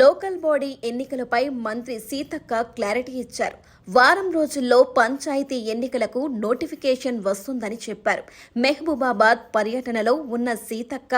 Local body ఎన్నికలపై మంత్రి Seethakka clarity ఇచ్చారు. వారం రోజుల్లో పంచాయతీ ఎన్నికలకు నోటిఫికేషన్ వస్తుందని చెప్పారు. మెహబూబాబాద్ పర్యటనలో ఉన్న సీతక్క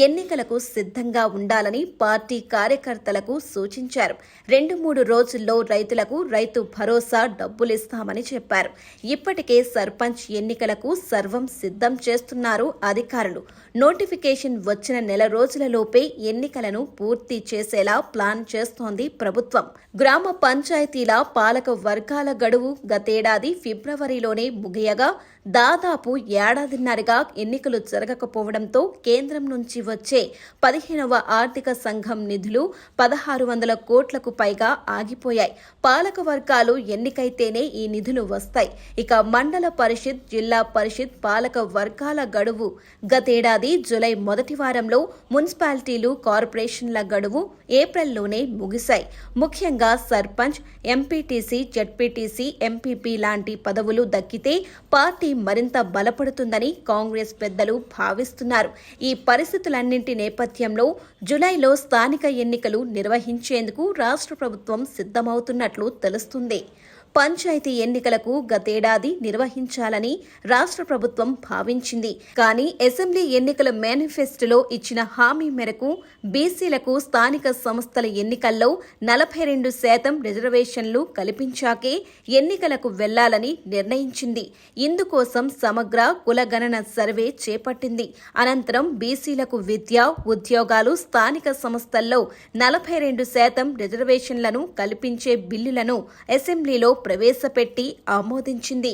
ఎన్నికలకు సిద్ధంగా ఉండాలని పార్టీ కార్యకర్తలకు సూచించారు. 2-3 రోజుల్లో రైతులకు రైతు భరోసా డబ్బులిస్తామని చెప్పారు. ఇప్పటికే సర్పంచ్ ఎన్నికలకు సర్వం సిద్ధం చేస్తున్నారు అధికారులు. నోటిఫికేషన్ వచ్చిన నెల రోజులలోపే ఎన్నికలను పూర్తి చేసేలా ప్లాన్ చేస్తోంది ప్రభుత్వం. గ్రామ పంచాయతీల పాలక వర్గాల గడువు గతేడాది ఫిబ్రవరిలోనే ముగియగా దాదాపు ఏడాదిన్నరగా ఎన్నికలు జరగకపోవడంతో కేంద్రం నుంచి వచ్చే 15వ ఆర్థిక సంఘం నిధులు 1600 కోట్లకు పైగా ఆగిపోయాయి. పాలక వర్గాలు ఎన్నికైతేనే ఈ నిధులు వస్తాయి. ఇక మండల పరిషత్, జిల్లా పరిషత్ పాలక వర్గాల గడువు గతేడాది జూలై మొదటి వారంలో, మున్సిపాలిటీలు, కార్పొరేషన్ల గడువు ఏప్రిల్లోనే ముగిశాయి. ముఖ్యంగా సర్పంచ్, ఎంపీటీసీ, జడ్పీటీసీ, ఎంపీపీ లాంటి పదవులు దక్కితే పార్టీ మరింత బలపడుతుందని కాంగ్రెస్ పెద్దలు భావిస్తున్నారు. ఈ పరిస్థితులన్నింటి నేపథ్యంలో జూలైలో స్థానిక ఎన్నికలు నిర్వహించేందుకు రాష్ట్ర ప్రభుత్వం సిద్ధమవుతున్నట్లు తెలుస్తుంది. పంచాయతీ ఎన్నికలకు గతేడాది నిర్వహించాలని రాష్ట్ర ప్రభుత్వం భావించింది. కానీ అసెంబ్లీ ఎన్నికల మేనిఫెస్టోలో ఇచ్చిన హామీ మేరకు బీసీలకు స్థానిక సంస్థల ఎన్నికల్లో 42% రిజర్వేషన్లు కల్పించాకే ఎన్నికలకు వెళ్లాలని నిర్ణయించింది. ఇందుకోసం సమగ్ర కులగణన సర్వే చేపట్టింది. అనంతరం బీసీలకు విద్య, ఉద్యోగాలు, స్థానిక సంస్థల్లో 42% రిజర్వేషన్లను కల్పించే బిల్లులను అసెంబ్లీలో ప్రవేశపెట్టి ఆమోదించింది.